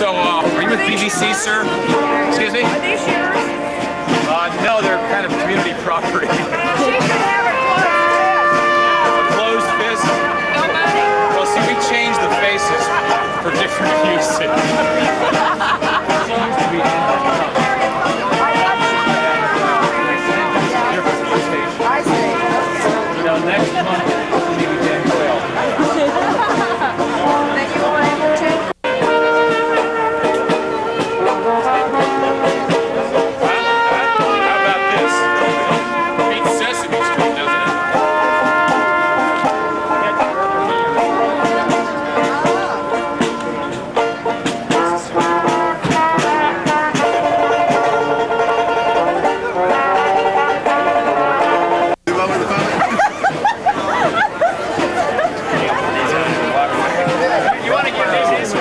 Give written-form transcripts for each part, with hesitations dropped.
So, are you with BBC, sir? Excuse me? Are these yours? No, they're kind of community property. She should have A closed fist? no money. Well, see, we change the faces for different uses. Seems to be I see. you know, next month, maybe 10, 12. Then you want to take How about this? Beats Sesame Street, doesn't it? You want to give these his way?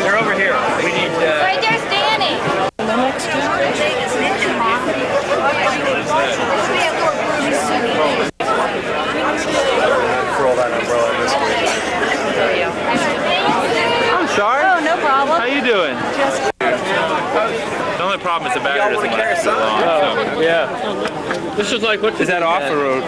They're over here. We need. Right there's Danny. For all that umbrella this week. I'm sorry. Oh, no problem. How you doing? The only problem is the battery doesn't last so long. Oh, yeah. This is like what Is that off the road?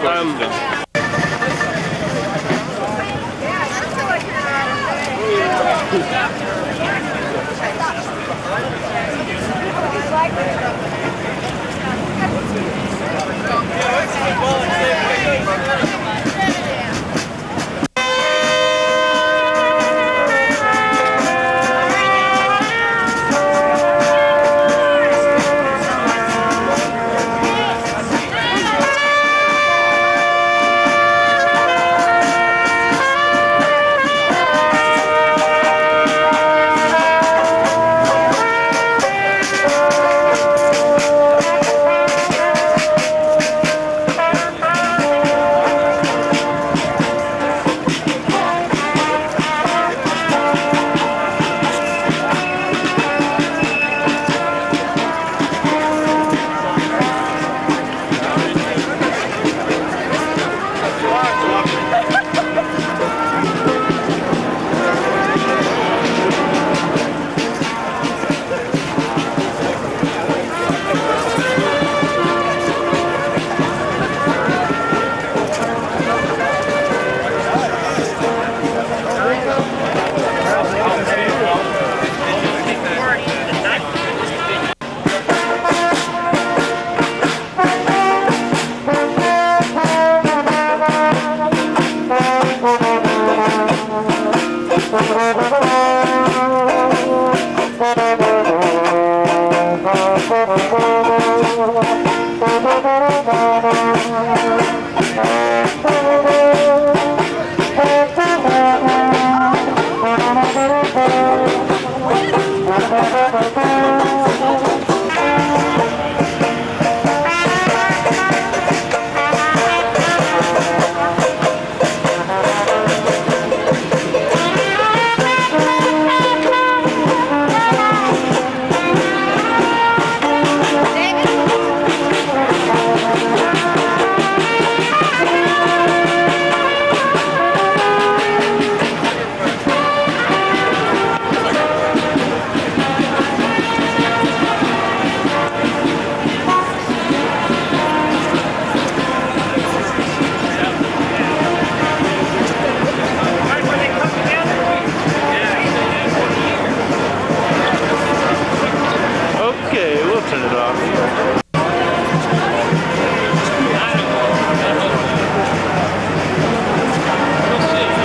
Okay, we'll turn it off.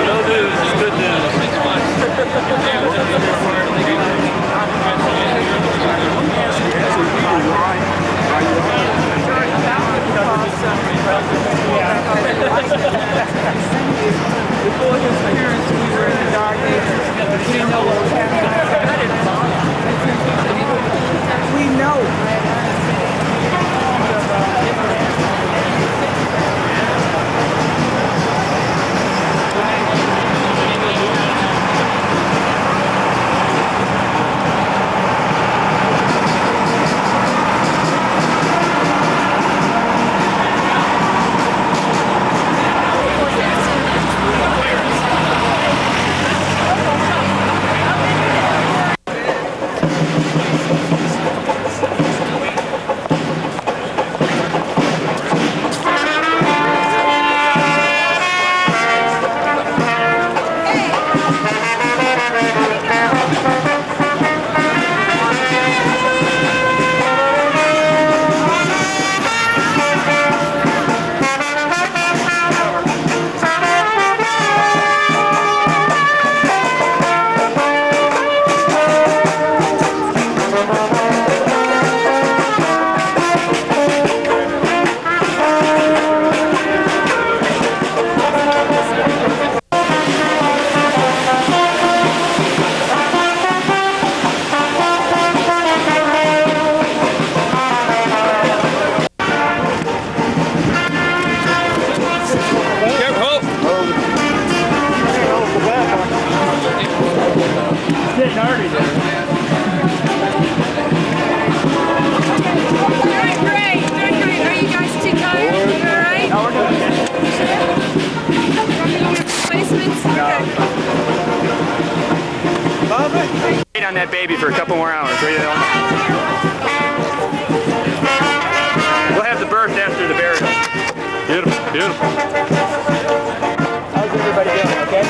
No news is good Before his appearance, we were in the dark ages. We didn't know what was happening. We know. on that baby for a couple more hours. What do you know? We'll have the birth after the burial. Beautiful, beautiful. How's everybody doing? Okay?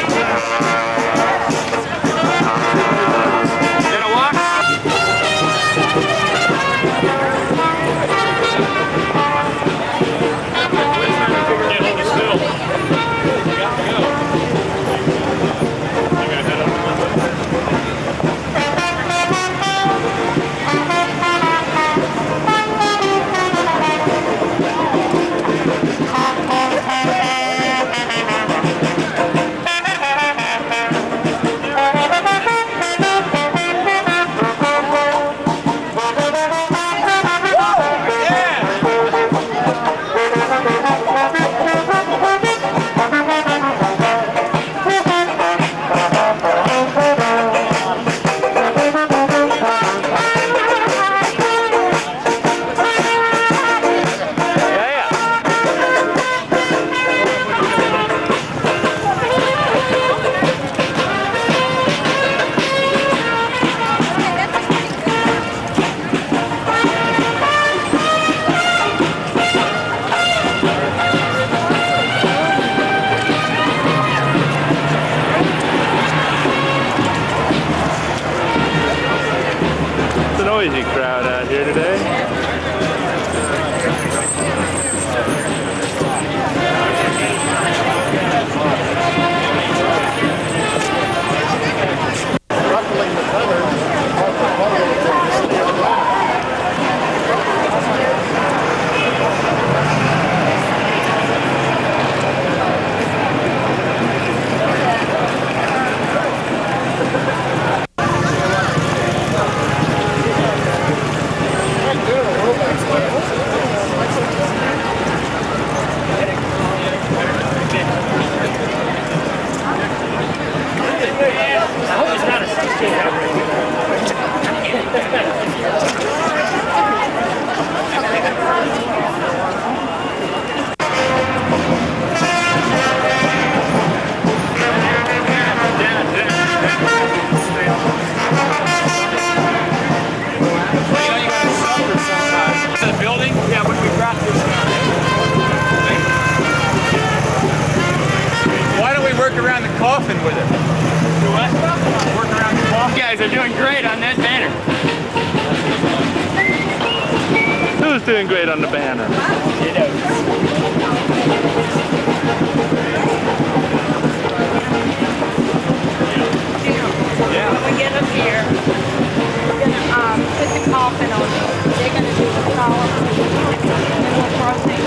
Gonna walk? Can't hold it still. You got to go. I gotta head up. Noisy crowd out here today. Ruffling the feathers, all the feathers are still around the coffin with it. Do what? Work around the coffin. You guys are doing great on that banner. Who's doing great on the banner? You know. Yeah. When we get up here, we're gonna put the coffin on it. They're gonna do the column, and then we'll cross things.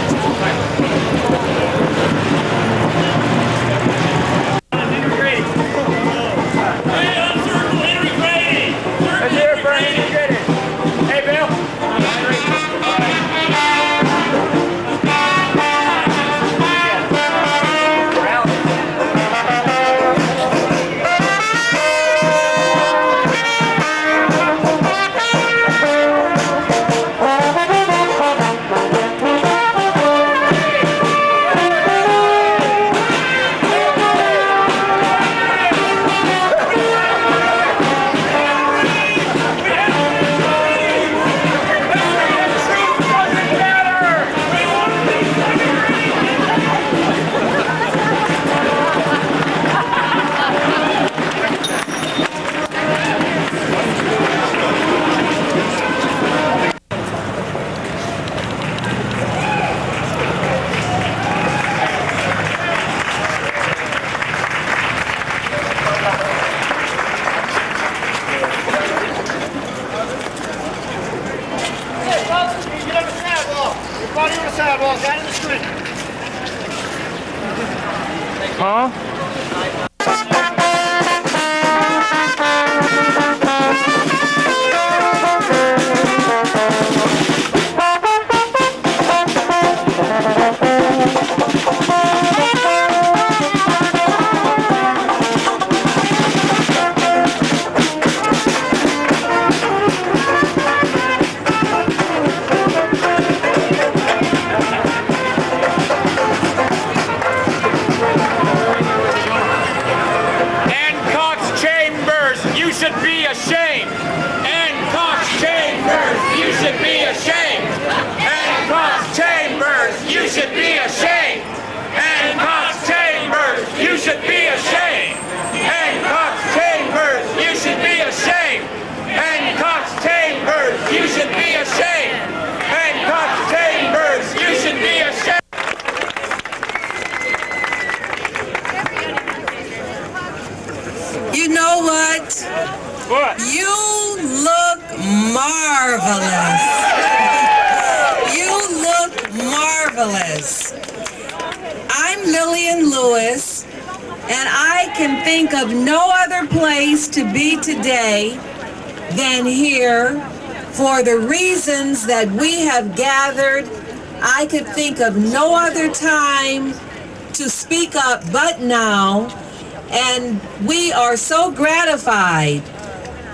Huh? I'm Lillian Lewis, and I can think of no other place to be today than here for the reasons that we have gathered. I could think of no other time to speak up but now, and we are so gratified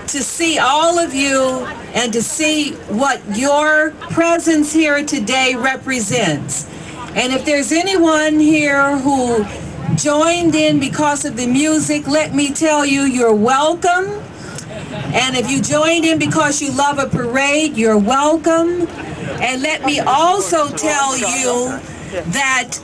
to see all of you and to see what your presence here today represents. And if there's anyone here who joined in because of the music, let me tell you, you're welcome. And if you joined in because you love a parade, you're welcome. And let me also tell you that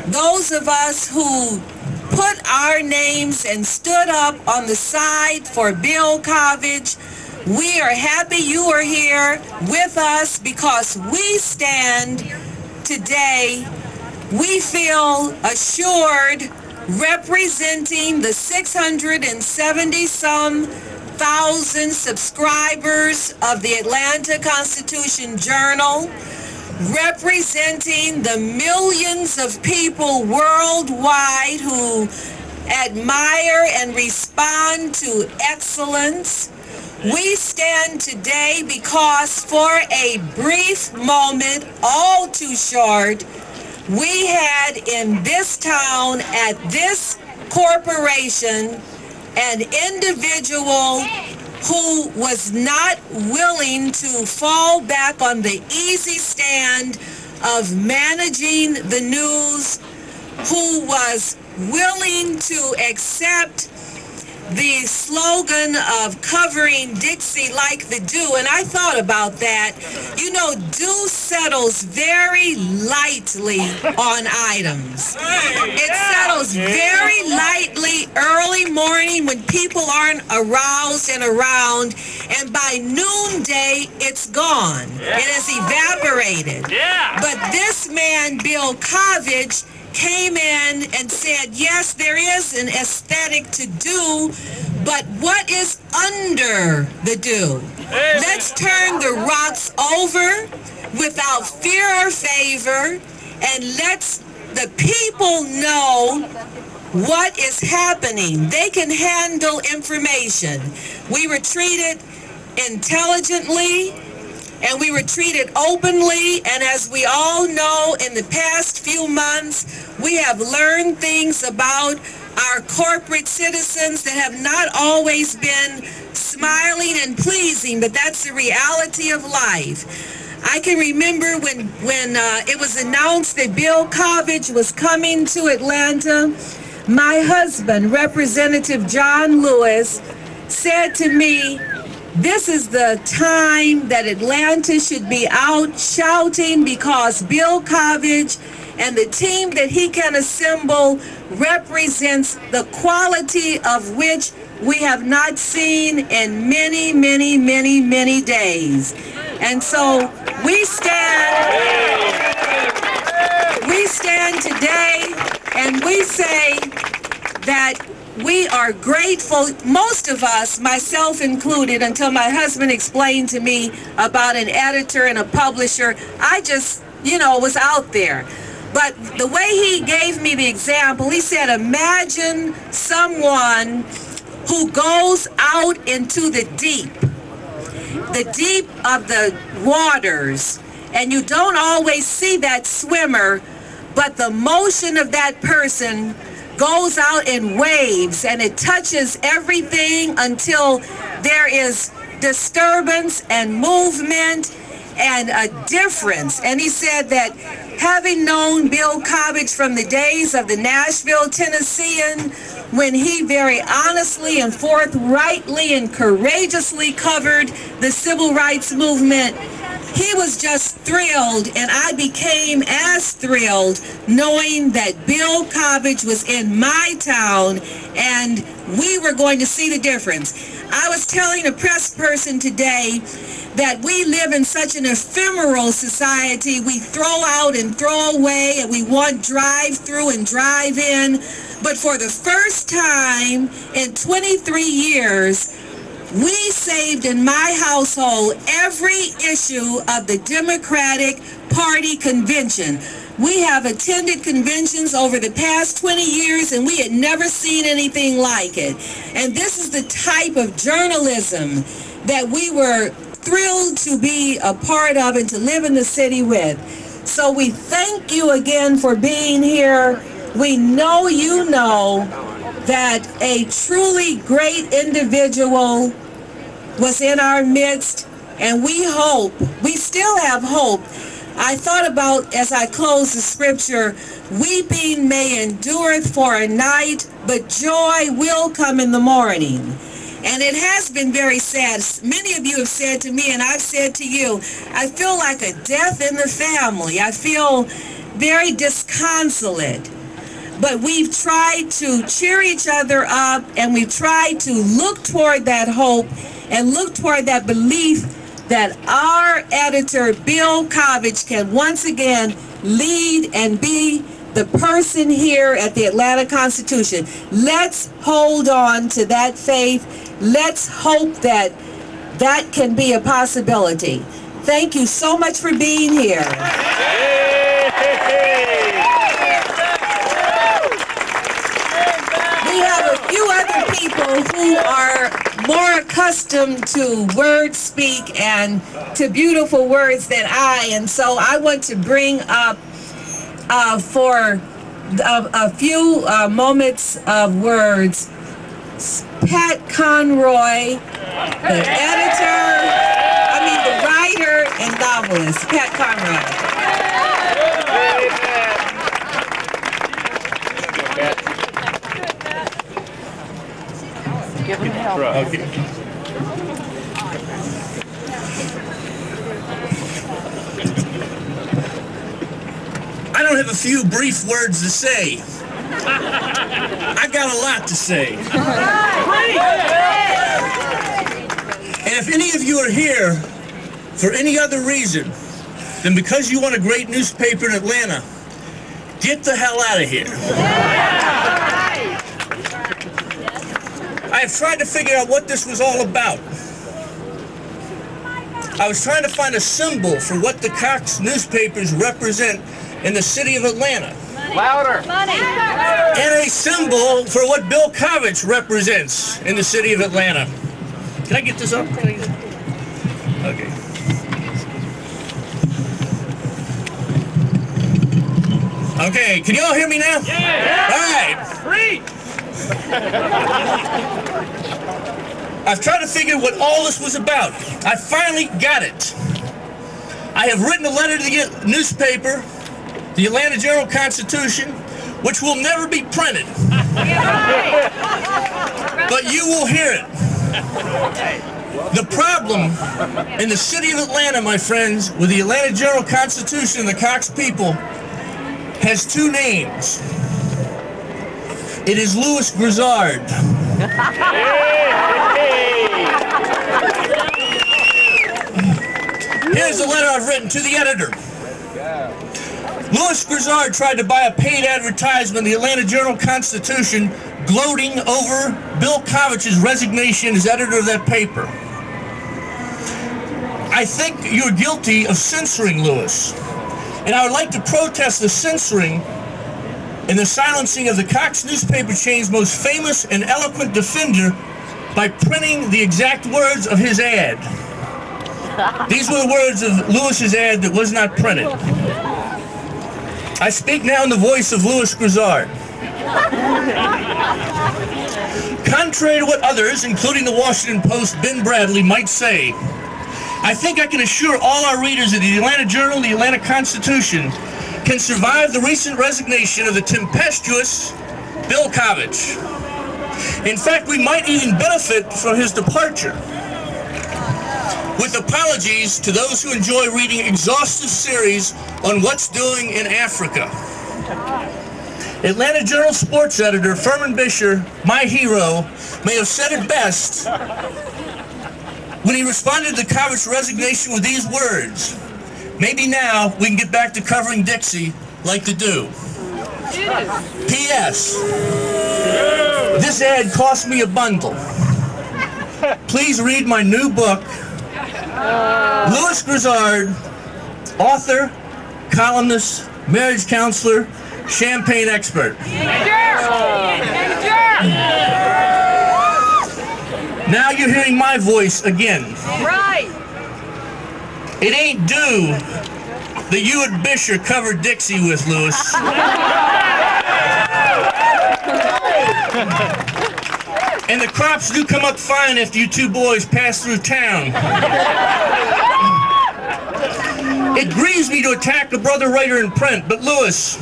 those of us who put our names and stood up on the side for Bill Kovach, we are happy you are here with us because we stand today, we feel assured, representing the 670-some thousand subscribers of the Atlanta Constitution Journal, representing the millions of people worldwide who admire and respond to excellence. We stand today because for a brief moment, all too short, we had in this town, at this corporation, an individual who was not willing to fall back on the easy stand of managing the news, who was willing to accept the slogan of covering Dixie like the dew. And I thought about that. You know, dew settles very lightly on items. It settles very lightly early morning when people aren't aroused and around, and by noonday it's gone. It has evaporated. But this man, Bill Kovach, came in and said, yes, there is an aesthetic to dew, but what is under the dew? Let's turn the rocks over without fear or favor, and let's the people know what is happening. They can handle information. We were treated intelligently, and we were treated openly, and as we all know, in the past few months, we have learned things about our corporate citizens that have not always been smiling and pleasing, but that's the reality of life. I can remember when it was announced that Bill Kovach was coming to Atlanta, my husband, Representative John Lewis, said to me, this is the time that Atlanta should be out shouting because Bill Kovach and the team that he can assemble represents the quality of which we have not seen in many, many, many, many days. And so we stand today and we say that we are grateful, most of us, myself included, until my husband explained to me about an editor and a publisher. I just, was out there. But the way he gave me the example, he said, imagine someone who goes out into the deep of the waters, and you don't always see that swimmer, but the motion of that person goes out in waves, and it touches everything until there is disturbance and movement and a difference. And he said that having known Bill Kovach from the days of the Nashville Tennessean, when he very honestly and forthrightly and courageously covered the civil rights movement, he was just thrilled, and I became as thrilled knowing that Bill Kovach was in my town and we were going to see the difference. I was telling a press person today that we live in such an ephemeral society. We throw out and throw away, and we want drive-through and drive-in. But for the first time in 23 years, we saved in my household every issue of the Democratic party convention. We have attended conventions over the past 20 years and we had never seen anything like it. And this is the type of journalism that we were thrilled to be a part of and to live in the city with. So we thank you again for being here. We know you know that a truly great individual was in our midst, and we hope, we still have hope. I thought about, as I close the scripture, weeping may endureth for a night, but joy will come in the morning. And it has been very sad. Many of you have said to me, and I've said to you, I feel like a death in the family. I feel very disconsolate. But we've tried to cheer each other up, and we've tried to look toward that hope and look toward that belief that our editor, Bill Kovich, can once again lead and be the person here at the Atlanta Constitution. Let's hold on to that faith. Let's hope that that can be a possibility. Thank you so much for being here. We have a few other people who are more accustomed to word speak and to beautiful words than I, and so I want to bring up for a few moments of words, Pat Conroy, the writer and novelist, Pat Conroy. Give him help. Okay. I don't have a few brief words to say. I got a lot to say. And if any of you are here for any other reason than because you want a great newspaper in Atlanta, get the hell out of here. I have tried to figure out what this was all about. I was trying to find a symbol for what the Cox newspapers represent in the city of Atlanta. Louder. And a symbol for what Bill Kovich represents in the city of Atlanta. Can I get this up, please? Okay. Okay, can you all hear me now? Yeah. All right. Read. I've tried to figure what all this was about. I finally got it. I have written a letter to the newspaper, the Atlanta Journal-Constitution, which will never be printed. But you will hear it. The problem in the city of Atlanta, my friends, with the Atlanta Journal-Constitution and the Cox people has two names. It is Louis Grizzard. Here's the letter I've written to the editor. Louis Grizzard tried to buy a paid advertisement in the Atlanta Journal-Constitution, gloating over Bill Kovich's resignation as editor of that paper. I think you're guilty of censoring Louis, and I would like to protest the censoring and the silencing of the Cox newspaper chain's most famous and eloquent defender by printing the exact words of his ad. These were the words of Louis's ad that was not printed. I speak now in the voice of Louis Grizzard. Contrary to what others, including the Washington Post, Ben Bradley, might say, I think I can assure all our readers of the Atlanta Journal and the Atlanta Constitution can survive the recent resignation of the tempestuous Bill Kovich. In fact, we might even benefit from his departure. With apologies to those who enjoy reading exhaustive series on what's doing in Africa. Atlanta Journal sports editor Furman Bisher, my hero, may have said it best when he responded to Kovich's resignation with these words. Maybe now we can get back to covering Dixie like the do. P.S. This ad cost me a bundle. Please read my new book, Louis Grizzard, author columnist, marriage counselor, champagne expert. Now you're hearing my voice again. Right. It ain't due that you and Bisher covered Dixie with, Lewis. And the crops do come up fine after you two boys pass through town. It grieves me to attack a brother writer in print, but Lewis,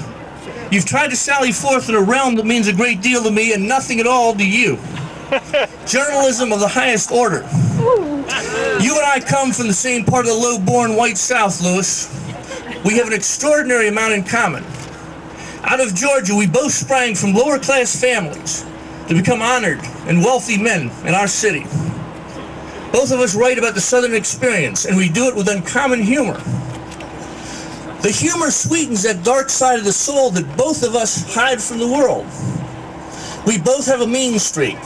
you've tried to sally forth in a realm that means a great deal to me and nothing at all to you. Journalism of the highest order. You and I come from the same part of the low-born white South, Lewis. We have an extraordinary amount in common. Out of Georgia, we both sprang from lower-class families to become honored and wealthy men in our city. Both of us write about the Southern experience, and we do it with uncommon humor. The humor sweetens that dark side of the soul that both of us hide from the world. We both have a mean streak.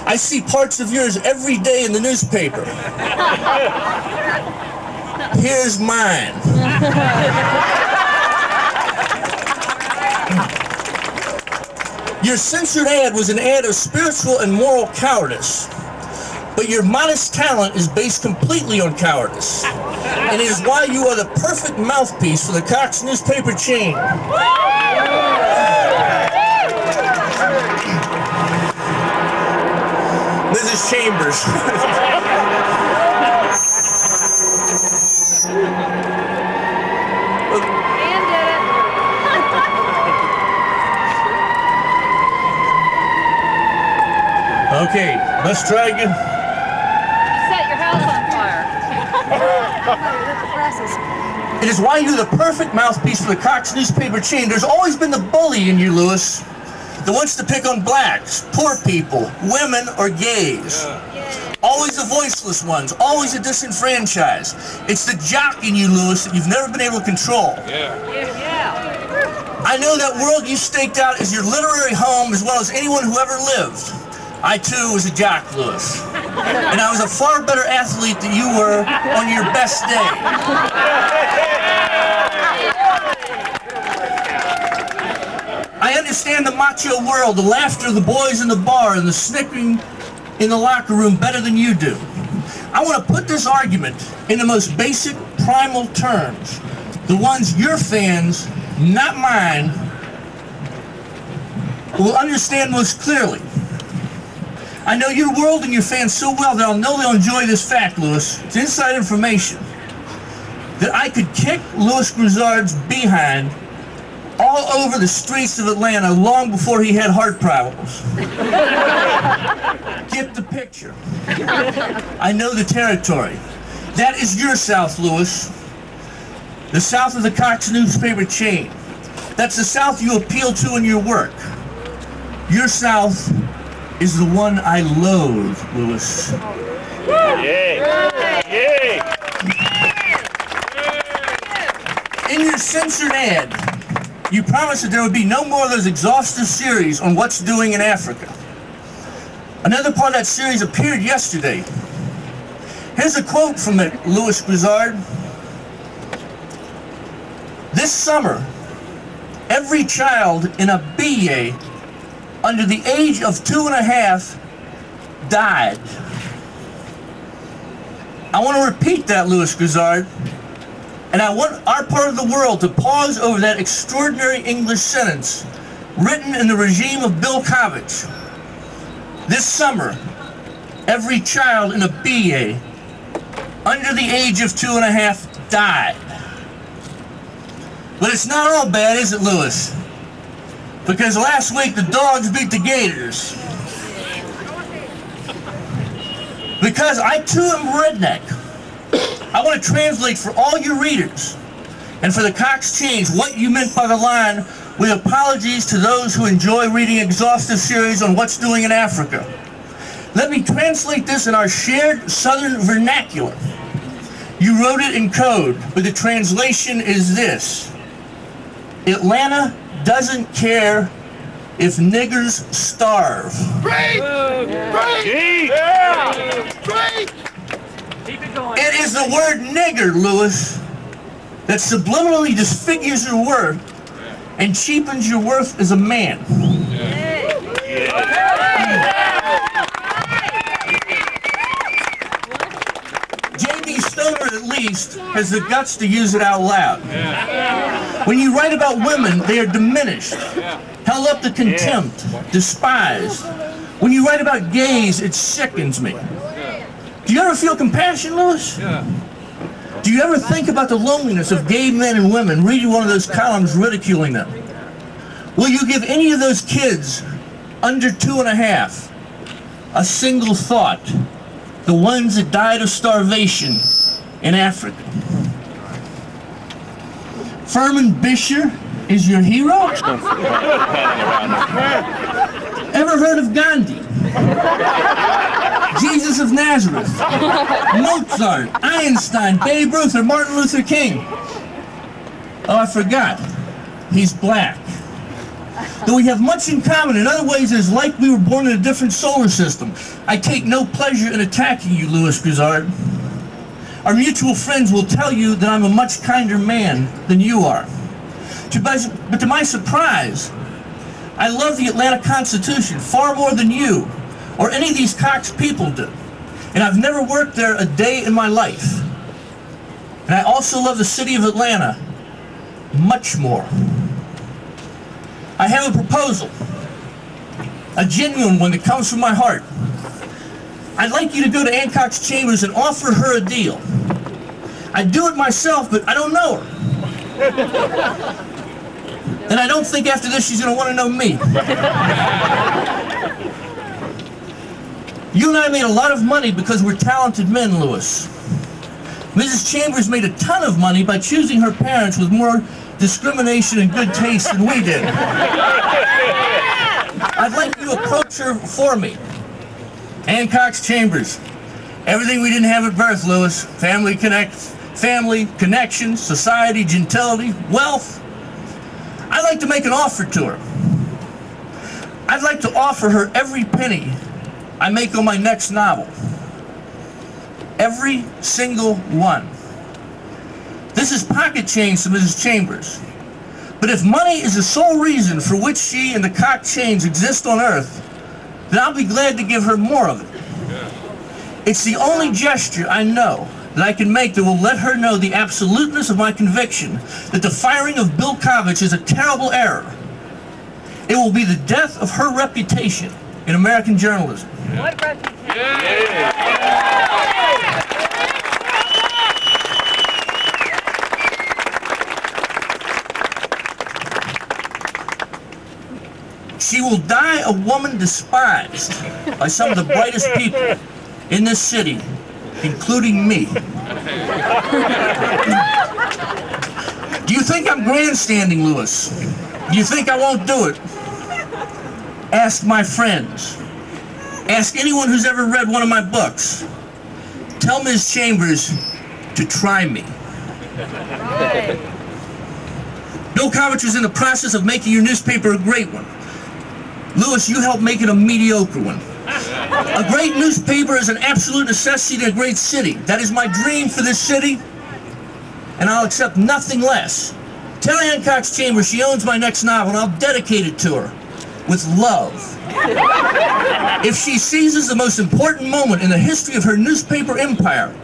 I see parts of yours every day in the newspaper. Here's mine. Your censored ad was an ad of spiritual and moral cowardice. But your modest talent is based completely on cowardice. And it is why you are the perfect mouthpiece for the Cox newspaper chain. Mrs. Chambers. Okay, let's try again. Set your house on fire. It is why you're the perfect mouthpiece for the Cox newspaper chain. There's always been the bully in you, Lewis, that wants to pick on blacks, poor people, women, or gays. Always the voiceless ones, always the disenfranchised. It's the jock in you, Lewis, that you've never been able to control. I know that world you staked out as your literary home as well as anyone who ever lived. I too was a jock, Lewis. And I was a far better athlete than you were on your best day. I understand the macho world, the laughter of the boys in the bar and the snickering in the locker room better than you do. I want to put this argument in the most basic, primal terms. The ones your fans, not mine, will understand most clearly. I know your world and your fans so well that I'll know they'll enjoy this fact, Lewis. It's inside information. That I could kick Louis Grizzard's behind all over the streets of Atlanta long before he had heart problems. Get the picture. I know the territory. That is your South, Lewis. The South of the Cox newspaper chain. That's the South you appeal to in your work. Your South is the one I loathe, Lewis. Yay! Yay! In your censored ad, you promised that there would be no more of those exhaustive series on what's doing in Africa. Another part of that series appeared yesterday. Here's a quote from it, Louis Grizzard. This summer, every child in a BA under the age of 2.5 died. I want to repeat that, Louis Grizzard. And I want our part of the world to pause over that extraordinary English sentence written in the regime of Bill Kovach. This summer, every child in a BA under the age of 2.5 died. But it's not all bad, is it, Lewis? Because last week the Dogs beat the Gators. Because I too am redneck. I want to translate for all your readers and for the Cox Change what you meant by the line, with apologies to those who enjoy reading exhaustive series on what's doing in Africa. Let me translate this in our shared Southern vernacular. You wrote it in code, but the translation is this. Atlanta doesn't care if niggers starve. Great! Great! Yeah. Great! It is the word nigger, Lewis, that subliminally disfigures your worth and cheapens your worth as a man. J.B. Stoner, at least, has the guts to use it out loud. When you write about women, they are diminished, held up to contempt, despised. When you write about gays, it sickens me. Do you ever feel compassion, Lewis? Do you ever think about the loneliness of gay men and women reading one of those columns ridiculing them? Will you give any of those kids under 2.5 a single thought? The ones that died of starvation in Africa. Furman Bisher is your hero? Ever heard of Gandhi? Jesus of Nazareth? Mozart, Einstein, Babe Ruth, or Martin Luther King? Oh, I forgot. He's black. Though we have much in common, in other ways it is like we were born in a different solar system. I take no pleasure in attacking you, Louis Grizzard. Our mutual friends will tell you that I'm a much kinder man than you are. But to my surprise, I love the Atlanta Constitution far more than you or any of these Cox people do. And I've never worked there a day in my life. And I also love the city of Atlanta much more. I have a proposal, a genuine one that comes from my heart. I'd like you to go to Ann Cox Chambers and offer her a deal. I'd do it myself, but I don't know her. And I don't think after this she's going to want to know me. You and I made a lot of money because we're talented men, Louis. Mrs. Chambers made a ton of money by choosing her parents with more discrimination and good taste than we did. I'd like you to approach her for me. Ann Cox Chambers. Everything we didn't have at birth, Louis. Family, connections, society, gentility, wealth. I'd like to make an offer to her. I'd like to offer her every penny I make on my next novel. Every single one. This is pocket change to Mrs. Chambers. But if money is the sole reason for which she and the Cox chains exist on Earth, then I'll be glad to give her more of it. It's the only gesture I know that I can make that will let her know the absoluteness of my conviction that the firing of Bill Kovach is a terrible error. It will be the death of her reputation in American journalism. What reputation? She will die a woman despised by some of the brightest people in this city, including me. Do you think I'm grandstanding, Louis? Do you think I won't do it? Ask my friends. Ask anyone who's ever read one of my books. Tell Ms. Chambers to try me. Bill Kovach is in the process of making your newspaper a great one. Louis, you helped make it a mediocre one. A great newspaper is an absolute necessity in a great city. That is my dream for this city, and I'll accept nothing less. Tell Ann Cox Chambers she owns my next novel, and I'll dedicate it to her with love. If she seizes the most important moment in the history of her newspaper empire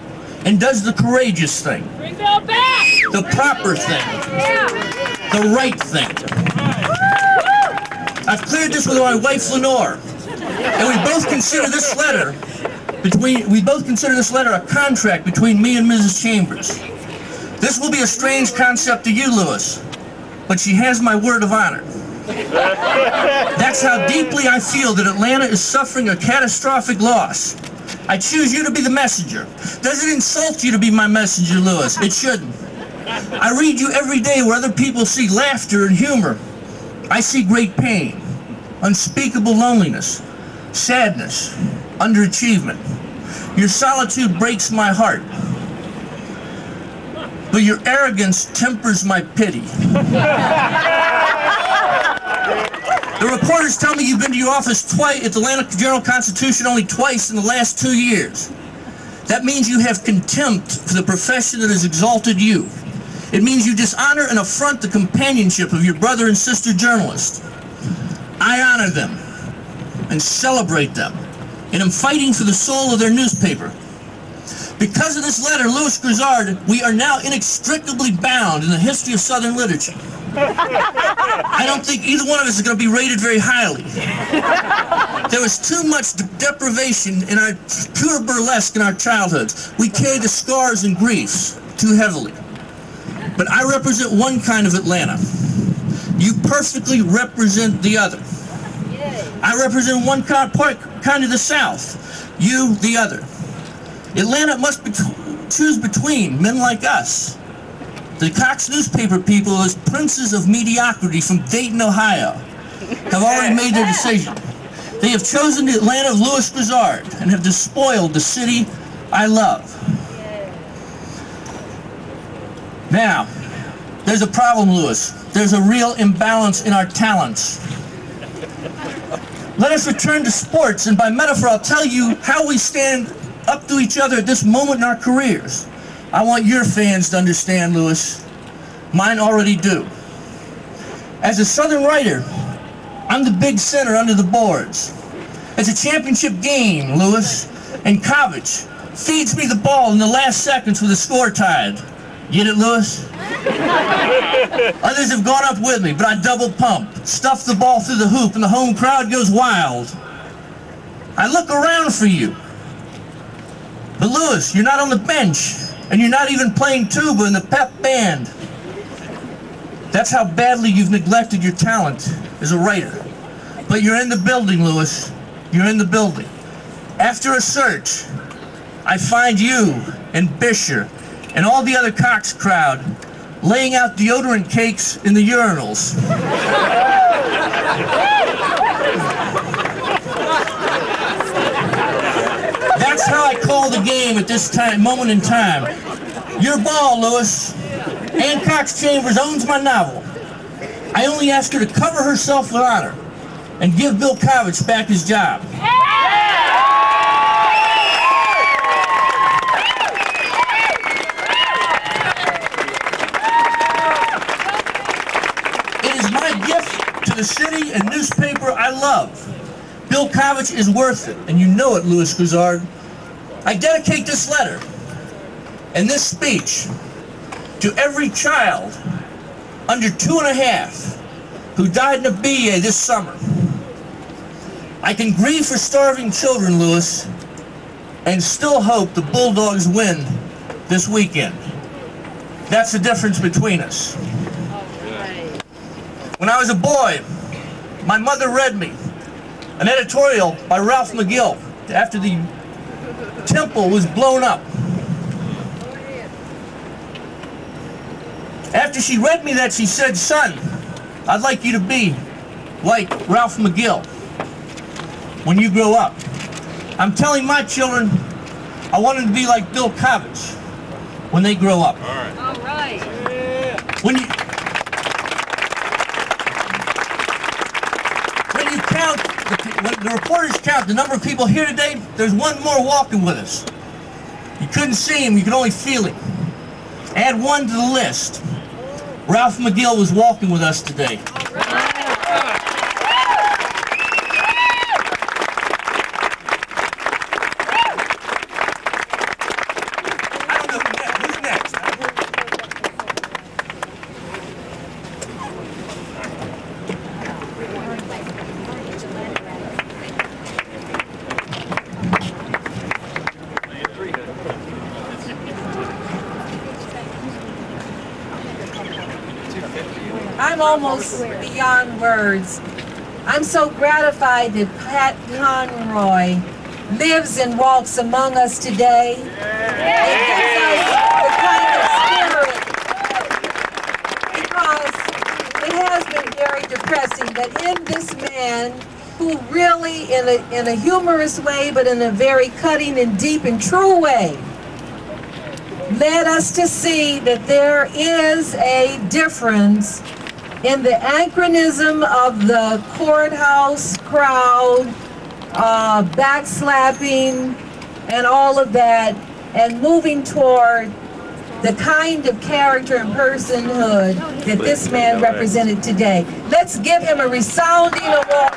and does the courageous thing, Bring Bill back! the proper thing, the right thing. I've cleared this with my wife Lenore, and we both consider this letter a contract between me and Mrs. Chambers. This will be a strange concept to you, Louis, but she has my word of honor. That's how deeply I feel that Atlanta is suffering a catastrophic loss. I choose you to be the messenger. Does it insult you to be my messenger, Louis? It shouldn't. I read you every day where other people see laughter and humor. I see great pain, unspeakable loneliness, sadness, underachievement. Your solitude breaks my heart, but your arrogance tempers my pity. The reporters tell me you've been to your office twice at the Atlanta Journal-Constitution only twice in the last 2 years. That means you have contempt for the profession that has exalted you. It means you dishonor and affront the companionship of your brother and sister journalists. I honor them and celebrate them, and am fighting for the soul of their newspaper. Because of this letter, Louis Grizzard, we are now inextricably bound in the history of Southern literature. I don't think either one of us is going to be rated very highly. There was too much deprivation in our pure burlesque in our childhoods. We carry the scars and griefs too heavily. But I represent one kind of Atlanta. You perfectly represent the other. I represent one kind of the South. You, the other. Atlanta must choose between men like us. The Cox newspaper people, as princes of mediocrity from Dayton, Ohio, have already made their decision. They have chosen the Atlanta of Louis Grizzard and have despoiled the city I love. Now, there's a problem, Louis. There's a real imbalance in our talents. Let us return to sports, and by metaphor, I'll tell you how we stand up to each other at this moment in our careers. I want your fans to understand, Louis. Mine already do. As a Southern writer, I'm the big center under the boards. It's a championship game, Louis, and Kovich feeds me the ball in the last seconds with a score tied. Get it, Louis? Others have gone up with me, but I double pump, stuff the ball through the hoop, and the home crowd goes wild. I look around for you. But Louis, you're not on the bench, and you're not even playing tuba in the pep band. That's how badly you've neglected your talent as a writer. But you're in the building, Louis. You're in the building. After a search, I find you and Bisher and all the other Cox crowd laying out deodorant cakes in the urinals. That's how I call the game at this moment in time. Your ball, Louis. Ann Cox Chambers owns my novel. I only ask her to cover herself with honor and give Bill Kovich back his job. It is my gift to the city and newspaper I love. Bill Kovich is worth it, and you know it, Louis Grizzard. I dedicate this letter and this speech to every child under 2.5 who died in a BA this summer. I can grieve for starving children, Louis, and still hope the Bulldogs win this weekend. That's the difference between us. When I was a boy, my mother read me an editorial by Ralph McGill after the temple was blown up. After she read me that, she said, "Son, I'd like you to be like Ralph McGill when you grow up." I'm telling my children I want them to be like Bill Kovich when they grow up. All right. When you count, when the reporters count the number of people here today, there's one more walking with us. You couldn't see him, you could only feel him. Add one to the list. Ralph McGill was walking with us today. I don't know who's next. I'm almost beyond words. I'm so gratified that Pat Conroy lives and walks among us today. It gives us the kind of spirit, because it has been very depressing that in this man, who really in a humorous way, but in a very cutting and deep and true way, led us to see that there is a difference in the anachronism of the courthouse crowd, backslapping and all of that, and moving toward the kind of character and personhood that this man represented today. Let's give him a resounding applause.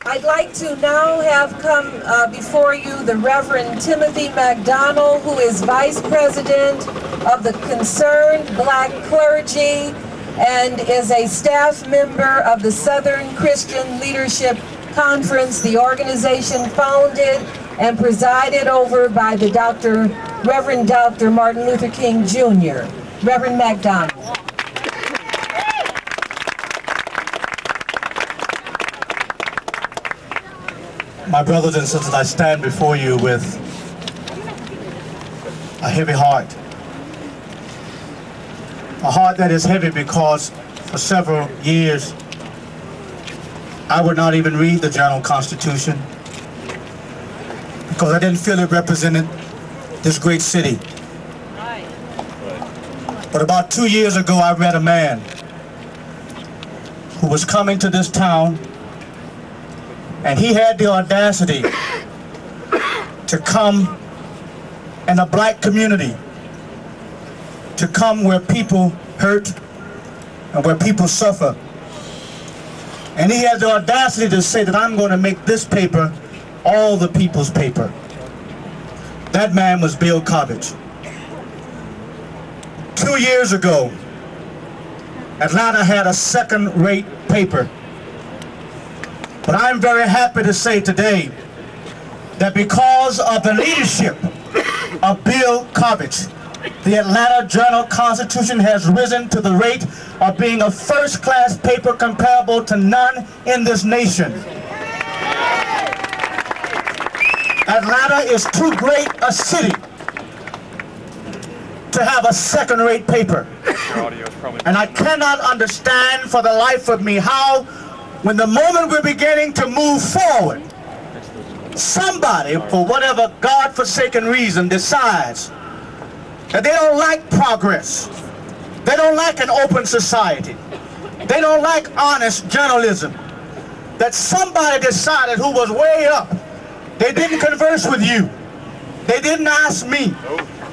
I'd like to now have come before you the Reverend Timothy McDonald, who is Vice President of the Concerned Black Clergy and is a staff member of the Southern Christian Leadership Conference, the organization founded and presided over by the Reverend Dr. Martin Luther King Jr. Reverend McDonald. My brothers and sisters, I stand before you with a heavy heart. A heart that is heavy because for several years I would not even read the Journal Constitution because I didn't feel it represented this great city. But about 2 years ago I met a man who was coming to this town, and he had the audacity to come in a black community, to come where people hurt and where people suffer. And he had the audacity to say that I'm going to make this paper all the people's paper. That man was Bill Covich. 2 years ago, Atlanta had a second-rate paper. But I'm very happy to say today that because of the leadership of Bill Covich, the Atlanta Journal-Constitution has risen to the rate of being a first-class paper comparable to none in this nation. Atlanta is too great a city to have a second-rate paper. And I cannot understand for the life of me how, when the moment we're beginning to move forward, somebody, for whatever God-forsaken reason, decides that they don't like progress. They don't like an open society. They don't like honest journalism. That somebody decided who was way up. They didn't converse with you. They didn't ask me.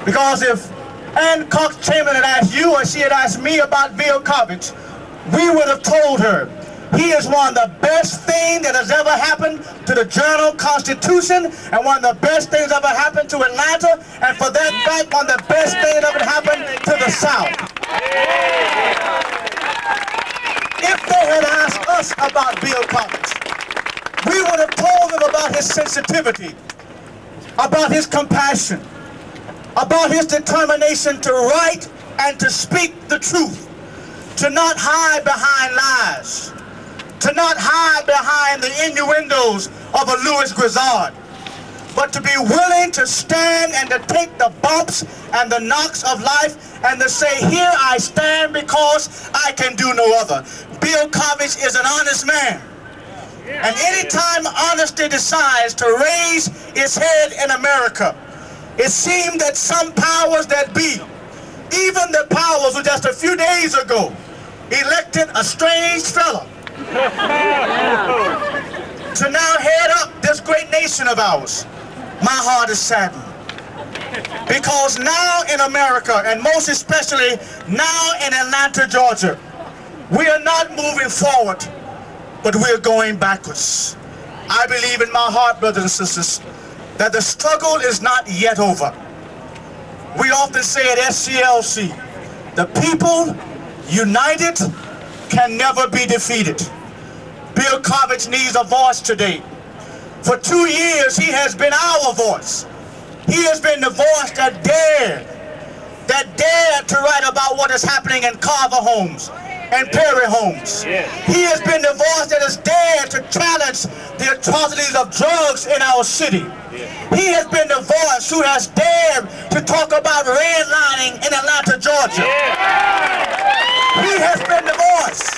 Because if Ann Cox Chamberlain had asked you or she had asked me about Bill Covich, we would have told her he is one of the best things that has ever happened to the Journal-Constitution and one of the best things ever happened to Atlanta, and for that fact, one of the best things that ever happened to the South. If they had asked us about Bill Covich, we would have told them about his sensitivity, about his compassion, about his determination to write and to speak the truth, to not hide behind lies, to not hide behind the innuendos of a Louis Grizzard, but to be willing to stand and to take the bumps and the knocks of life and to say, here I stand because I can do no other. Bill Covich is an honest man. And anytime honesty decides to raise its head in America, it seemed that some powers that be, even the powers who just a few days ago elected a strange fella to now head up this great nation of ours. My heart is saddened. Because now in America, and most especially now in Atlanta, Georgia, we are not moving forward, but we are going backwards. I believe in my heart, brothers and sisters, that the struggle is not yet over. We often say at SCLC, the people united can never be defeated. Bill Covich needs a voice today. For 2 years, he has been our voice. He has been the voice that dared to write about what is happening in Carver homes and Perry homes. He has been the voice that has dared to challenge the atrocities of drugs in our city. He has been the voice who has dared to talk about redlining in Atlanta, Georgia. He has been the voice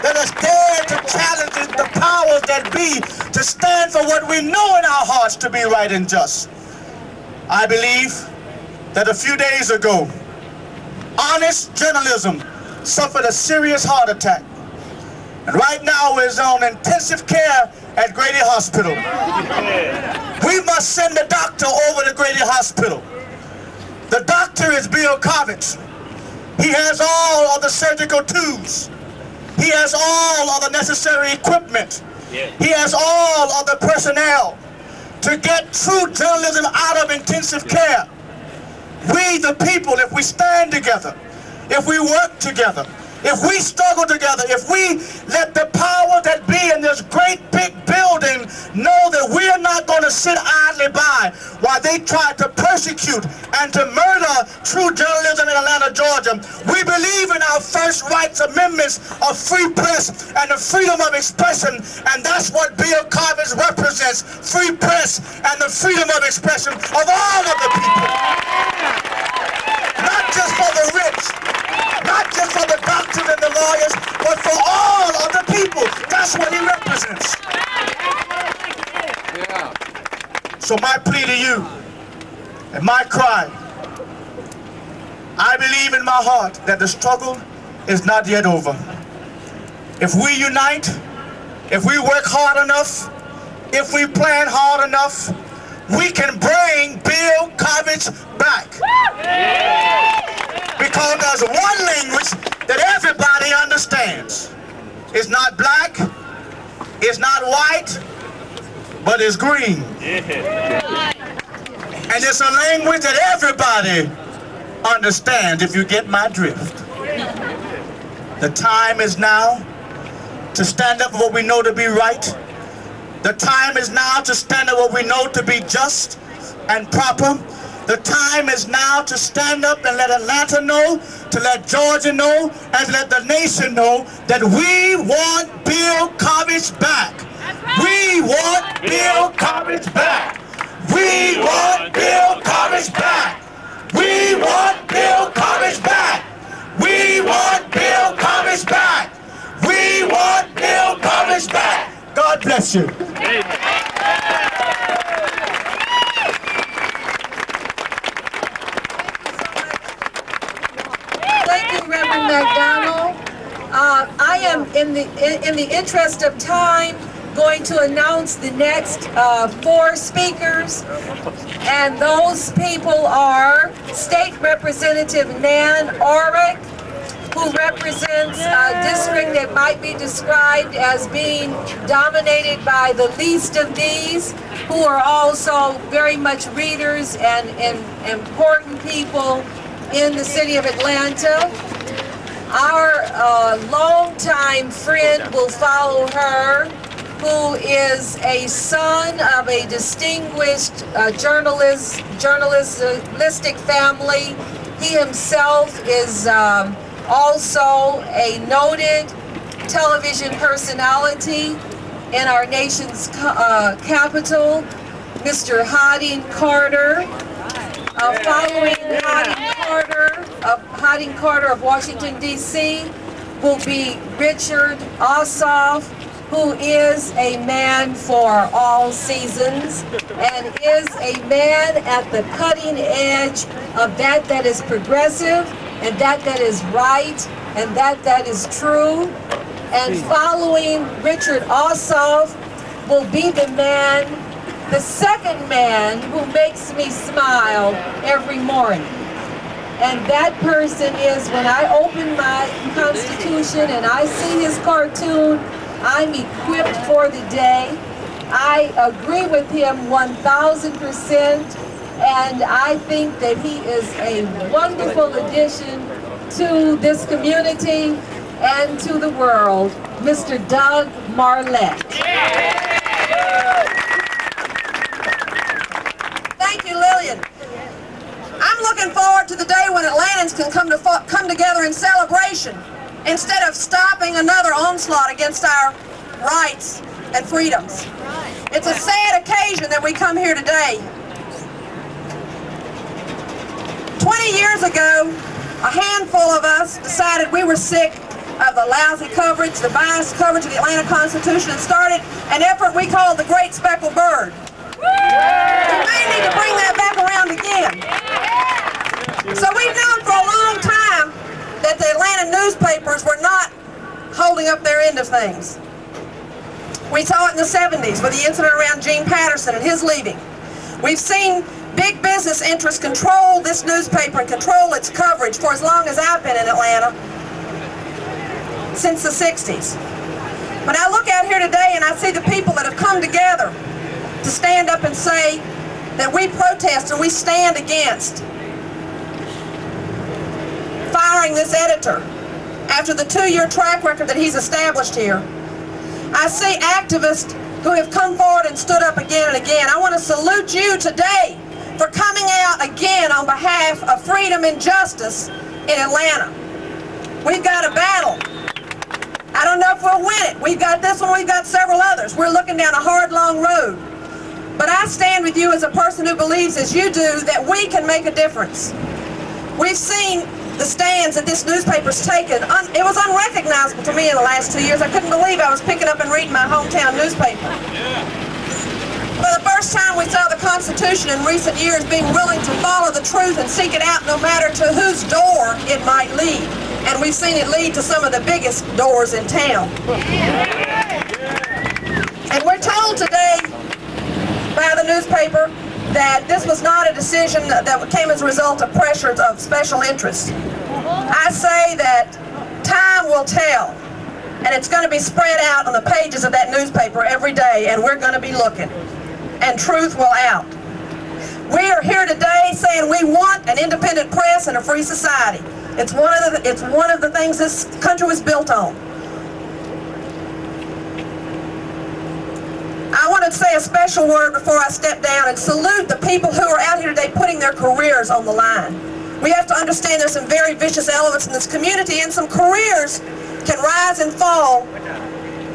that has dared to challenge the powers that be to stand for what we know in our hearts to be right and just. I believe that a few days ago, honest journalism suffered a serious heart attack. And right now is on intensive care at Grady Hospital. We must send the doctor over to Grady Hospital. The doctor is Bill Kovich. He has all of the surgical tools. He has all of the necessary equipment. He has all of the personnel to get true journalism out of intensive care. We, the people, if we stand together, if we work together, if we struggle together, if we let the power that be in this great big building know that we are not going to sit idly by while they try to persecute and to murder true journalism in Atlanta, Georgia. We believe in our first rights amendments of free press and the freedom of expression, and that's what Bill Kovich represents, free press and the freedom of expression of all of the people. Not just for the rich, not just for the doctors and the lawyers, but for all of the people. That's what he represents. So my plea to you and my cry, I believe in my heart that the struggle is not yet over. If we unite, if we work hard enough, if we plan hard enough, we can bring Bill Kovich back. Because there's one language that everybody understands. It's not black, it's not white, but it's green. And it's a language that everybody understands, if you get my drift. The time is now to stand up for what we know to be right. The time is now to stand up for what we know to be just and proper. The time is now to stand up and let Atlanta know, to let Georgia know, and to let the nation know that we want Bill Kovich back. We want Bill Kovich back. We want Bill Kovich back. We want Bill Kovich back. We want Bill Kovich back. We want Bill Kovich back. God bless you. Thank you, Reverend McDonald. I am, in the interest of time, going to announce the next 4 speakers, and those people are State Representative Nan Orrick, who represents a district that might be described as being dominated by the least of these, who are also very much readers and important people in the city of Atlanta. Our longtime friend will follow her, who is a son of a distinguished journalistic family. He himself is also a noted television personality in our nation's capital, Mr. Harding Carter. Following Harding Carter of Washington, D.C. will be Richard Ossoff, who is a man for all seasons and is a man at the cutting edge of that is progressive and that is right and that is true. And following Richard Ossoff will be the man, the second man who makes me smile every morning. And that person is, when I open my Constitution and I see his cartoon, I'm equipped for the day. I agree with him 1,000%, and I think that he is a wonderful addition to this community and to the world, Mr. Doug Marlette. Thank you, Lillian. I'm looking forward to the day when Atlantans can come together in celebration instead of stopping another onslaught against our rights and freedoms. It's a sad occasion that we come here today. 20 years ago, a handful of us decided we were sick of the lousy coverage, the biased coverage of the Atlanta Constitution, and started an effort we called the Great Speckled Bird. We may need to bring that back around again. So we've known for a long time that the Atlanta newspapers were not holding up their end of things. We saw it in the 70s with the incident around Gene Patterson and his leaving. We've seen big business interests control this newspaper and control its coverage for as long as I've been in Atlanta, since the 60s. But I look out here today and I see the people that have come together to stand up and say that we protest and we stand against firing this editor after the 2-year track record that he's established here. I see activists who have come forward and stood up again and again. I want to salute you today for coming out again on behalf of freedom and justice in Atlanta. We've got a battle. I don't know if we'll win it. We've got this one, we've got several others. We're looking down a hard, long road. But I stand with you as a person who believes, as you do, that we can make a difference. We've seen the stands that this newspaper's taken. It was unrecognizable to me in the last 2 years. I couldn't believe I was picking up and reading my hometown newspaper. For the first time, we saw the Constitution in recent years being willing to follow the truth and seek it out no matter to whose door it might lead. And we've seen it lead to some of the biggest doors in town. And we're told today by the newspaper that this was not a decision that came as a result of pressures of special interests. I say that time will tell, and it's going to be spread out on the pages of that newspaper every day, and we're going to be looking, and truth will out. We are here today saying we want an independent press and a free society. It's one of the things this country was built on. I want to say a special word before I step down and salute the people who are out here today putting their careers on the line. We have to understand there's some very vicious elements in this community, and some careers can rise and fall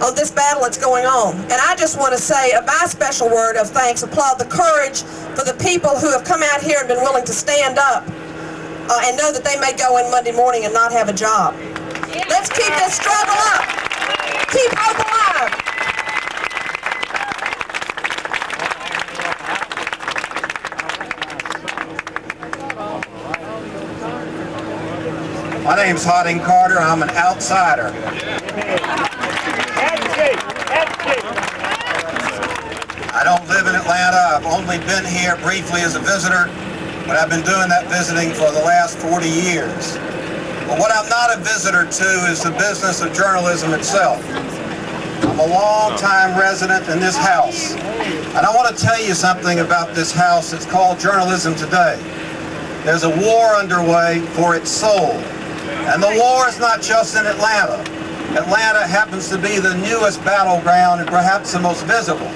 on this battle that's going on. And I just want to say my special word of thanks, applaud the courage for the people who have come out here and been willing to stand up and know that they may go in Monday morning and not have a job. Let's keep this struggle up. Keep hope alive. My name's Harding Carter. I'm an outsider. I don't live in Atlanta. I've only been here briefly as a visitor, but I've been doing that visiting for the last 40 years. But what I'm not a visitor to is the business of journalism itself. I'm a long-time resident in this house, and I want to tell you something about this house. It's called Journalism Today. There's a war underway for its soul. And the war is not just in Atlanta. Atlanta happens to be the newest battleground and perhaps the most visible.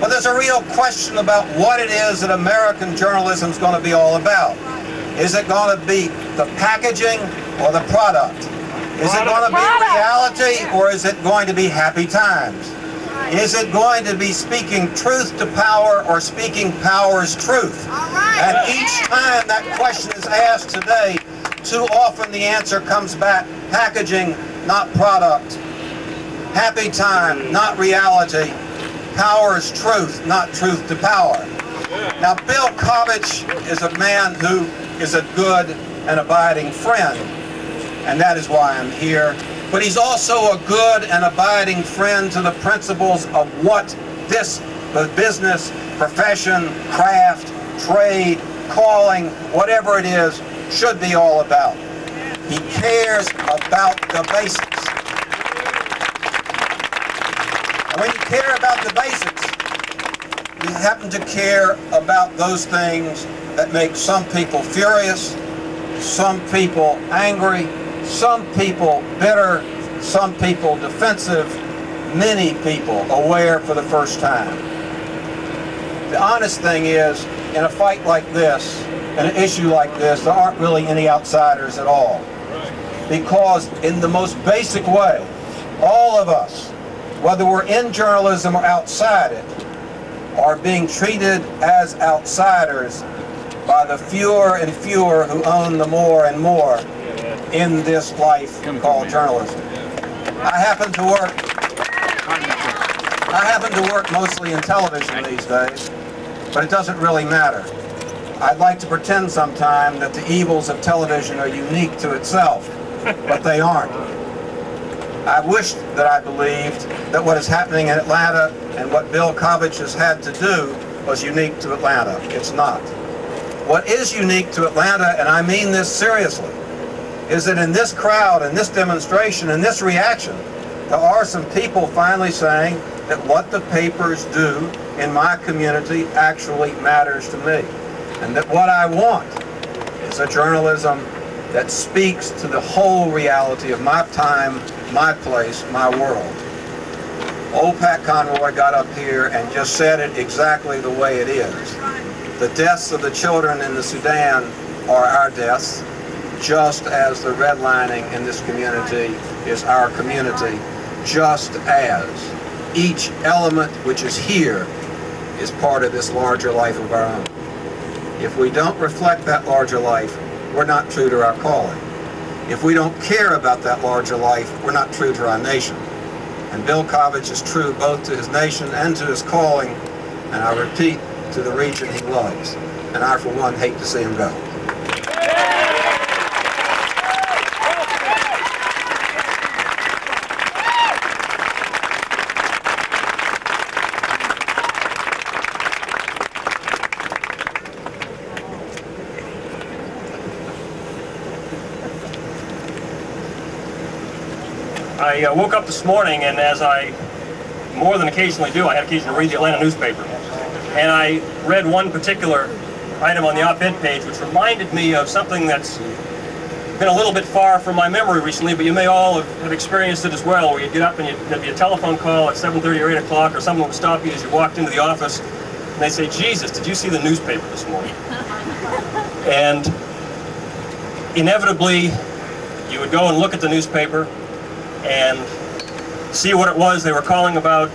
But there's a real question about what it is that American journalism is going to be all about. Is it going to be the packaging or the product? Is it going to be reality or is it going to be happy times? Is it going to be speaking truth to power or speaking power's truth? And each time that question is asked today, too often the answer comes back, packaging, not product. Happy time, not reality. Power is truth, not truth to power. Now, Bill Kovach is a man who is a good and abiding friend, and that is why I'm here. But he's also a good and abiding friend to the principles of what the business, profession, craft, trade, calling, whatever it is, should be all about. He cares about the basics. And when you care about the basics, you happen to care about those things that make some people furious, some people angry, some people bitter, some people defensive, many people aware for the first time. The honest thing is, in a fight like this, in an issue like this, there aren't really any outsiders at all. Because in the most basic way, all of us, whether we're in journalism or outside it, are being treated as outsiders by the fewer and fewer who own the more and more in this life called journalism. I happen to work mostly in television these days, but it doesn't really matter. I'd like to pretend sometime that the evils of television are unique to itself, but they aren't. I wish that I believed that what is happening in Atlanta and what Bill Kovach has had to do was unique to Atlanta. It's not. What is unique to Atlanta, and I mean this seriously, is that in this crowd, in this demonstration, in this reaction, there are some people finally saying that what the papers do in my community actually matters to me. And that what I want is a journalism that speaks to the whole reality of my time, my place, my world. Old Pat Conroy got up here and just said it exactly the way it is. The deaths of the children in the Sudan are our deaths, just as the redlining in this community is our community, just as each element which is here is part of this larger life of our own. If we don't reflect that larger life, we're not true to our calling. If we don't care about that larger life, we're not true to our nation. And Bill Kovach is true both to his nation and to his calling, and I repeat, to the region he loves. And I, for one, hate to see him go. I woke up this morning, and as I more than occasionally do, I had occasion to read the Atlanta newspaper. And I read one particular item on the op-ed page which reminded me of something that's been a little bit far from my memory recently, but you may all have experienced it as well, where you'd get up and there'd be a telephone call at 7:30 or 8 o'clock, or someone would stop you as you walked into the office, and they'd say, "Jesus, did you see the newspaper this morning?" And inevitably, you would go and look at the newspaper and see what it was they were calling about,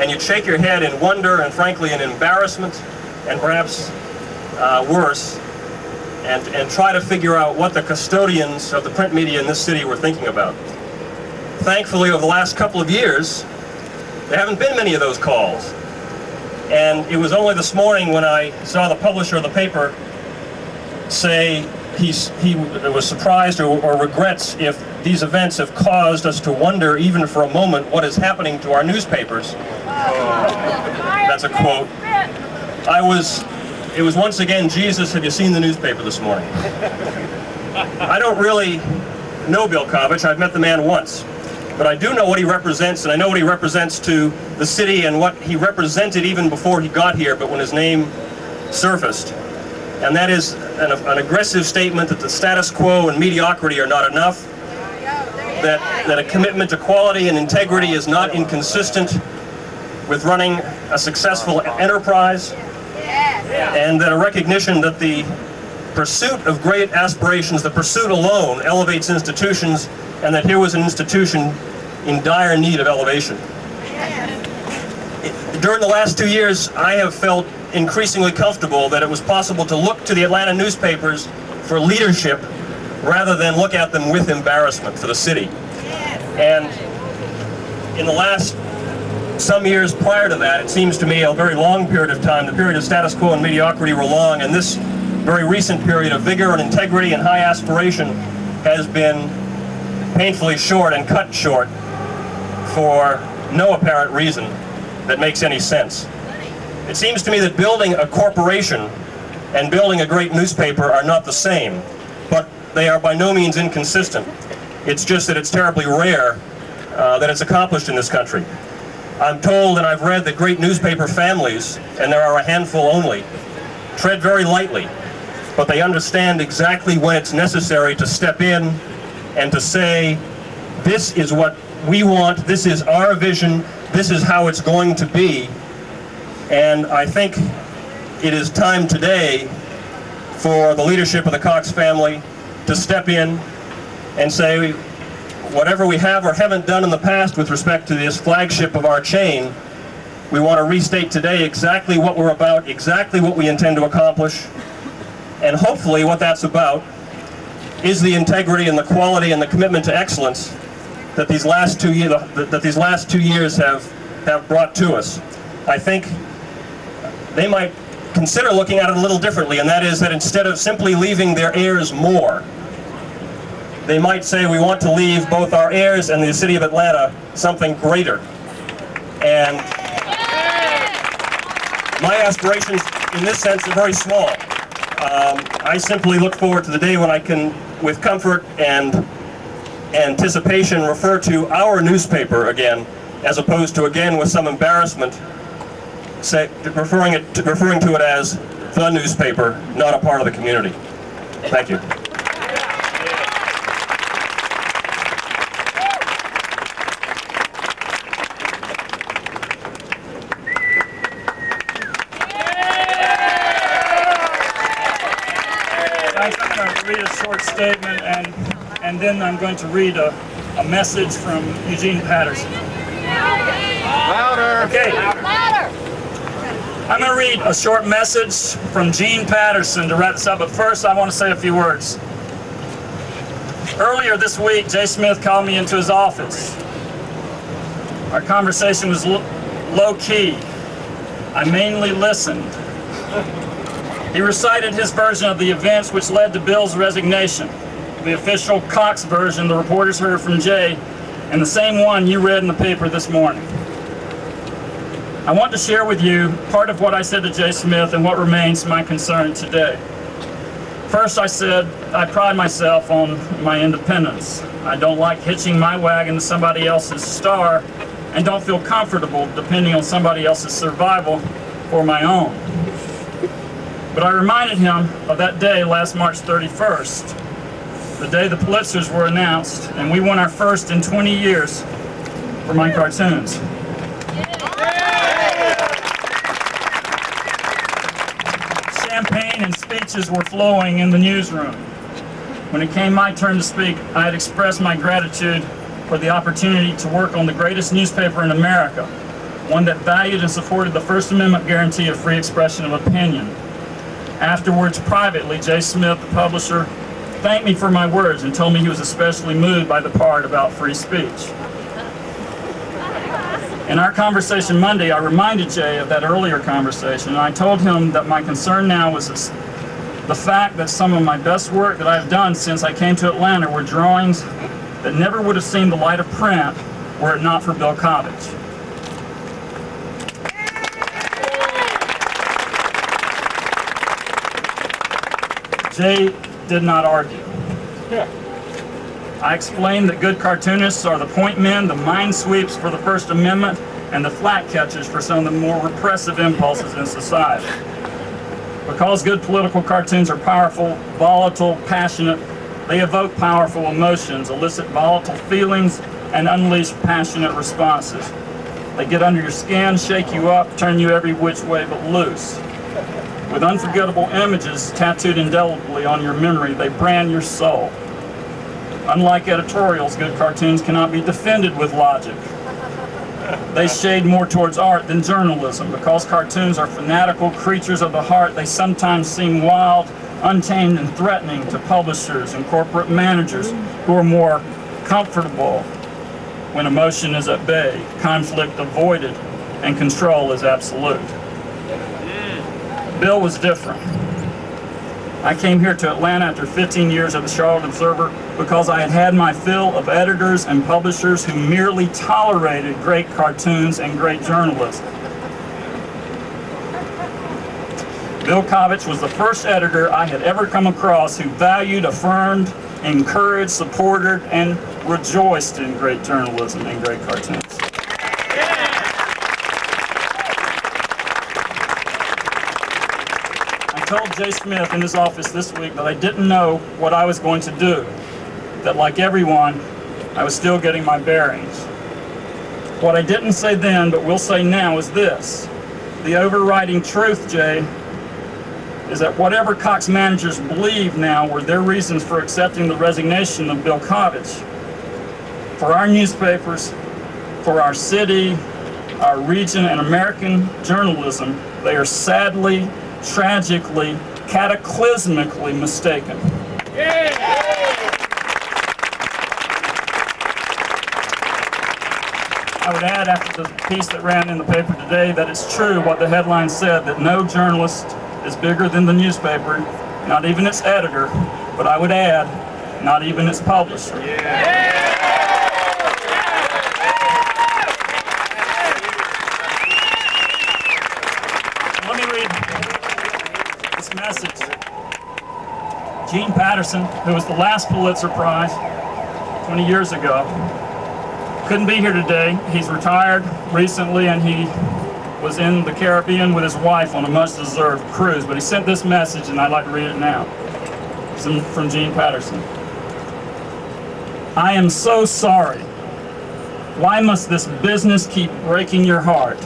and you'd shake your head in wonder and frankly in embarrassment, and perhaps worse, and try to figure out what the custodians of the print media in this city were thinking about. Thankfully, over the last couple of years, there haven't been many of those calls. And it was only this morning when I saw the publisher of the paper say he was surprised or regrets if these events have caused us to wonder even for a moment what is happening to our newspapers. That's a quote. It was once again, "Jesus, have you seen the newspaper this morning?" I don't really know Bill Kovach. I've met the man once. But I do know what he represents, and I know what he represents to the city and what he represented even before he got here, but when his name surfaced. And that is an aggressive statement that the status quo and mediocrity are not enough, that a commitment to quality and integrity is not inconsistent with running a successful enterprise, and that a recognition that the pursuit of great aspirations, the pursuit alone, elevates institutions, and that here was an institution in dire need of elevation. During the last 2 years, I have felt increasingly comfortable that it was possible to look to the Atlanta newspapers for leadership rather than look at them with embarrassment for the city. And in the last some years prior to that, it seems to me a very long period of time, the period of status quo and mediocrity were long, and this very recent period of vigor and integrity and high aspiration has been painfully short and cut short for no apparent reason that makes any sense. It seems to me that building a corporation and building a great newspaper are not the same, but they are by no means inconsistent. It's just that it's terribly rare that it's accomplished in this country. I'm told, and I've read, that great newspaper families, and there are a handful only, tread very lightly, but they understand exactly when it's necessary to step in and to say, this is what we want, this is our vision, this is how it's going to be. And I think it is time today for the leadership of the Cox family to step in and say, whatever we have or haven't done in the past with respect to this flagship of our chain, we want to restate today exactly what we're about, exactly what we intend to accomplish, and hopefully what that's about is the integrity and the quality and the commitment to excellence that these last 2 years have brought to us. I think they might consider looking at it a little differently, and that is that instead of simply leaving their heirs more, they might say we want to leave both our heirs and the city of Atlanta something greater. And my aspirations in this sense are very small. I simply look forward to the day when I can, with comfort and anticipation, refer to our newspaper again, as opposed to, again, with some embarrassment, referring to it as the newspaper, not a part of the community. Thank you. I'm going to read a short statement, and then I'm going to read a message from Eugene Patterson. Louder! Okay. Louder! I'm going to read a short message from Gene Patterson to wrap this up, but first I want to say a few words. Earlier this week, Jay Smith called me into his office. Our conversation was low-key. I mainly listened. He recited his version of the events which led to Bill's resignation. The official Cox version the reporters heard from Jay, and the same one you read in the paper this morning. I want to share with you part of what I said to Jay Smith and what remains my concern today. First, I said I pride myself on my independence. I don't like hitching my wagon to somebody else's star and don't feel comfortable depending on somebody else's survival for my own. But I reminded him of that day last March 31st, the day the Pulitzers were announced, and we won our first in 20 years for my cartoons. Champagne and speeches were flowing in the newsroom. When it came my turn to speak, I had expressed my gratitude for the opportunity to work on the greatest newspaper in America, one that valued and supported the First Amendment guarantee of free expression of opinion. Afterwards, privately, Jay Smith, the publisher, thanked me for my words and told me he was especially moved by the part about free speech. In our conversation Monday, I reminded Jay of that earlier conversation, and I told him that my concern now was the fact that some of my best work that I've done since I came to Atlanta were drawings that never would have seen the light of print were it not for Bill Kovich. Jay did not argue. I explained that good cartoonists are the point men, the mind sweeps for the First Amendment, and the flat catchers for some of the more repressive impulses in society. Because good political cartoons are powerful, volatile, passionate, they evoke powerful emotions, elicit volatile feelings, and unleash passionate responses. They get under your skin, shake you up, turn you every which way but loose. With unforgettable images tattooed indelibly on your memory, they brand your soul. Unlike editorials, good cartoons cannot be defended with logic. They shade more towards art than journalism. Because cartoons are fanatical creatures of the heart, they sometimes seem wild, untamed, and threatening to publishers and corporate managers who are more comfortable when emotion is at bay, conflict avoided, and control is absolute. Bill was different. I came here to Atlanta after 15 years at the Charlotte Observer because I had had my fill of editors and publishers who merely tolerated great cartoons and great journalism. Bill Kovich was the first editor I had ever come across who valued, affirmed, encouraged, supported, and rejoiced in great journalism and great cartoons. I told Jay Smith in his office this week that I didn't know what I was going to do, that like everyone, I was still getting my bearings. What I didn't say then, but will say now, is this. The overriding truth, Jay, is that whatever Cox managers believe now were their reasons for accepting the resignation of Bill Kovich, for our newspapers, for our city, our region, and American journalism, they are sadly, tragically, cataclysmically mistaken. I would add after the piece that ran in the paper today that it's true what the headline said, that no journalist is bigger than the newspaper, not even its editor, but I would add, not even its publisher. Let me read this message. Gene Patterson, who was the last Pulitzer Prize 20 years ago, couldn't be here today. He's retired recently, and he was in the Caribbean with his wife on a much-deserved cruise, but he sent this message, and I'd like to read it now. It's from Gene Patterson. I am so sorry. Why must this business keep breaking your heart?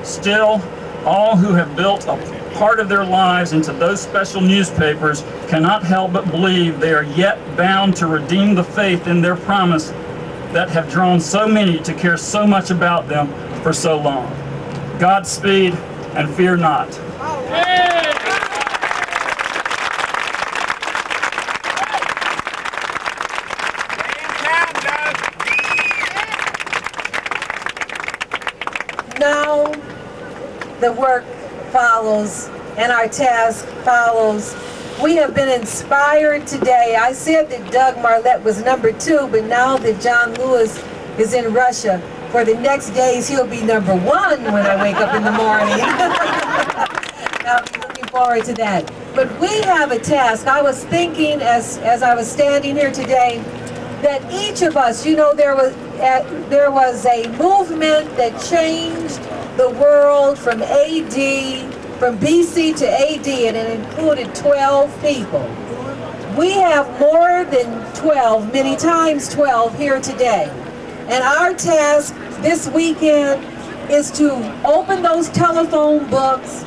Still, all who have built a part of their lives into those special newspapers cannot help but believe they are yet bound to redeem the faith in their promise that have drawn so many to care so much about them for so long. Godspeed and fear not. Now the work follows and our task follows. We have been inspired today. I said that Doug Marlette was #2, but now that John Lewis is in Russia, for the next days he'll be #1 when I wake up in the morning. I'll be looking forward to that. But we have a task. I was thinking as I was standing here today that each of us, you know, there was a movement that changed the world from BC to AD, and it included 12 people. We have more than 12, many times 12 here today. And our task this weekend is to open those telephone books,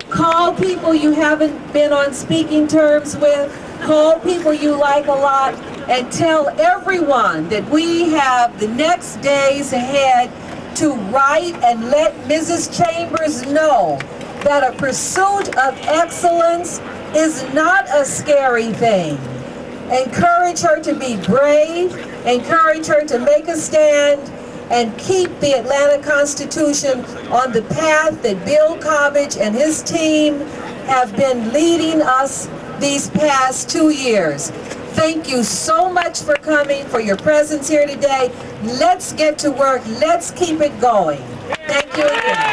call people you haven't been on speaking terms with, call people you like a lot, and tell everyone that we have the next days ahead to write and let Mrs. Chambers know that a pursuit of excellence is not a scary thing. Encourage her to be brave, encourage her to make a stand, and keep the Atlanta Constitution on the path that Bill Cobbage and his team have been leading us these past 2 years. Thank you so much for coming, for your presence here today. Let's get to work. Let's keep it going. Thank you again.